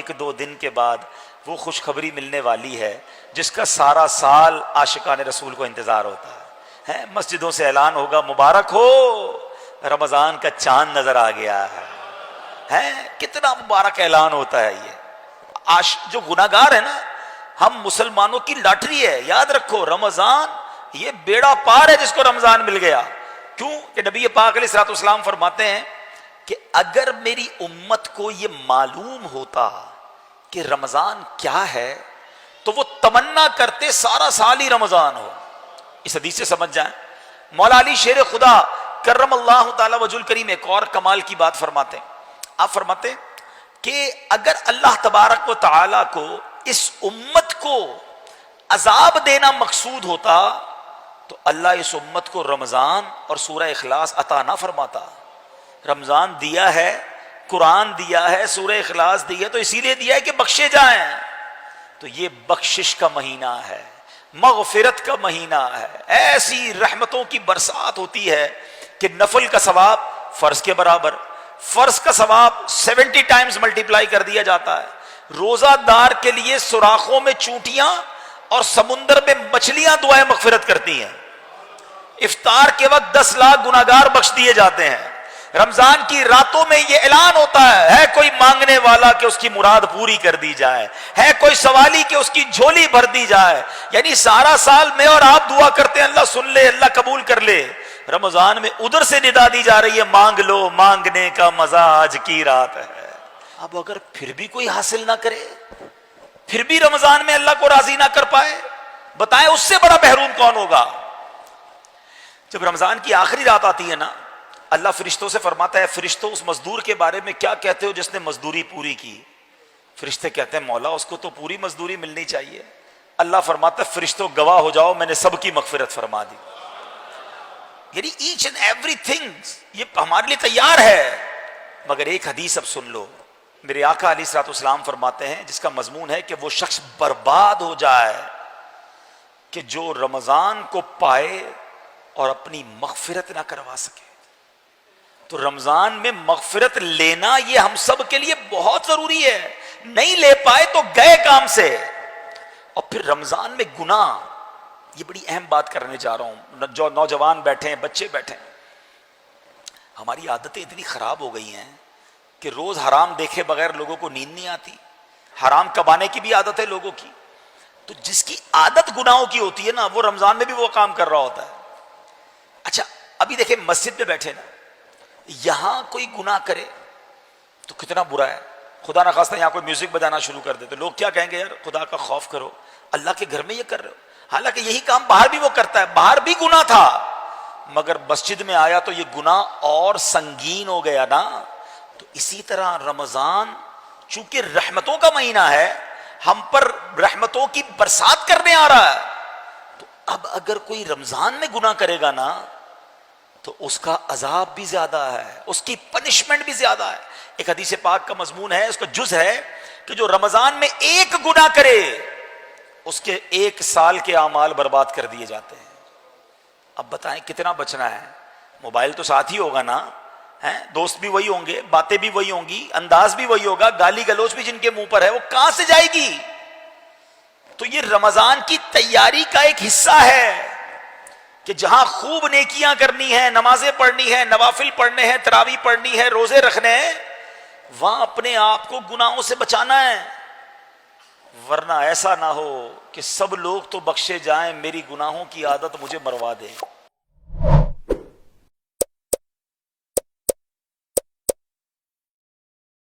ایک دو دن کے بعد وہ خوشخبری ملنے والی ہے جس کا سارا سال عاشقان رسول کو انتظار ہوتا ہے. مسجدوں سے اعلان ہوگا مبارک ہو رمضان کا چاند نظر آ گیا ہے. کتنا مبارک اعلان ہوتا ہے یہ. جو گناہگار ہے نا, ہم مسلمانوں کی لاٹری ہے. یاد رکھو رمضان یہ بیڑا پار ہے جس کو رمضان مل گیا. کیوں کہ نبی پاک علیہ الصلوۃ والسلام فرماتے ہیں کہ اگر میری امت کو یہ معلوم ہوتا کہ رمضان کیا ہے تو وہ تمنا کرتے سارا سال ہی رمضان ہو. اس حدیث سے سمجھ جائیں. مولا علی شیر خدا کرم اللہ تعالی وجہ الکریم ایک اور کمال کی بات فرماتے ہیں. آپ فرماتے ہیں کہ اگر اللہ تبارک و تعالی کو اس امت کو عذاب دینا مقصود ہوتا تو اللہ اس امت کو رمضان اور سورہ اخلاص عطا نہ فرماتا. رمضان دیا ہے, قرآن دیا ہے, سورہ اخلاص دی ہے تو اسی لیے دیا ہے کہ بخشے جائیں. تو یہ بخشش کا مہینہ ہے, مغفرت کا مہینہ ہے. ایسی رحمتوں کی برسات ہوتی ہے کہ نفل کا ثواب فرض کے برابر, فرض کا ثواب 70 ٹائمز ملٹیپلائی کر دیا جاتا ہے. روزہ دار کے لیے سوراخوں میں چونٹیاں اور سمندر میں مچھلیاں دعائیں مغفرت کرتی ہیں. افطار کے وقت 10 لاکھ گناہگار بخش دیے جاتے ہیں. رمضان کی راتوں میں یہ اعلان ہوتا ہے کوئی مانگنے والا کہ اس کی مراد پوری کر دی جائے, ہے کوئی سوالی کہ اس کی جھولی بھر دی جائے. یعنی سارا سال میں اور آپ دعا کرتے ہیں اللہ سن لے, اللہ قبول کر لے. رمضان میں ادھر سے ندا دی جا رہی ہے مانگ لو, مانگنے کا مزہ آج کی رات ہے. اب اگر پھر بھی کوئی حاصل نہ کرے, پھر بھی رمضان میں اللہ کو راضی نہ کر پائے, بتائیں اس سے بڑا محروم کون ہوگا. جب رمضان کی آخری رات آتی ہے نا, اللہ فرشتوں سے فرماتا ہے فرشتوں اس مزدور کے بارے میں کیا کہتے ہو جس نے مزدوری پوری کی. فرشتے کہتے ہیں مولا اس کو تو پوری مزدوری ملنی چاہیے. اللہ فرماتا ہے فرشتوں گواہ ہو جاؤ میں نے سب کی مغفرت فرما دی. یعنی ایچ اینڈ ایوری تھنگ یہ ہمارے لیے تیار ہے. مگر ایک حدیث اب سن لو, میرے آقا علیہ الصلوۃ والسلام فرماتے ہیں جس کا مضمون ہے کہ وہ شخص برباد ہو جائے کہ جو رمضان کو پائے اور اپنی مغفرت نہ کروا سکے. تو رمضان میں مغفرت لینا یہ ہم سب کے لیے بہت ضروری ہے. نہیں لے پائے تو گئے کام سے. اور پھر رمضان میں گناہ, یہ بڑی اہم بات کرنے جا رہا ہوں. جو نوجوان بیٹھے ہیں, بچے بیٹھے ہیں, ہماری عادتیں اتنی خراب ہو گئی ہیں کہ روز حرام دیکھے بغیر لوگوں کو نیند نہیں آتی. حرام کمانے کی بھی عادت ہے لوگوں کی. تو جس کی عادت گناہوں کی ہوتی ہے نا وہ رمضان میں بھی وہ کام کر رہا ہوتا ہے. اچھا ابھی دیکھیں مسجد میں بیٹھے نا, یہاں کوئی گناہ کرے تو کتنا برا ہے. خدا نہ خواستہ یہاں کوئی میوزک بجانا شروع کر دے تو لوگ کیا کہیں گے, یار خدا کا خوف کرو, اللہ کے گھر میں یہ کر رہے ہو. حالانکہ یہی کام باہر بھی وہ کرتا ہے, باہر بھی گناہ تھا مگر مسجد میں آیا تو یہ گناہ اور سنگین ہو گیا نا. تو اسی طرح رمضان چونکہ رحمتوں کا مہینہ ہے, ہم پر رحمتوں کی برسات کرنے آ رہا ہے. تو اب اگر کوئی رمضان میں گناہ کرے گا نا تو اس کا عذاب بھی زیادہ ہے, اس کی پنشمنٹ بھی زیادہ ہے. ایک حدیث پاک کا مضمون ہے, اس کا جز ہے کہ جو رمضان میں ایک گناہ کرے اس کے 1 سال کے اعمال برباد کر دیے جاتے ہیں. اب بتائیں کتنا بچنا ہے. موبائل تو ساتھ ہی ہوگا نا, دوست بھی وہی ہوں گے, باتیں بھی وہی ہوں گی, انداز بھی وہی ہوگا, گالی گلوچ بھی جن کے منہ پر ہے وہ کہاں سے جائے گی. تو یہ رمضان کی تیاری کا ایک حصہ ہے کہ جہاں خوب نیکیاں کرنی ہیں, نمازیں پڑھنی ہیں, نوافل پڑھنے ہیں, تراویح پڑھنی ہے, روزے رکھنے ہیں, وہاں اپنے آپ کو گناہوں سے بچانا ہے. ورنہ ایسا نہ ہو کہ سب لوگ تو بخشے جائیں, میری گناہوں کی عادت مجھے مروا دے.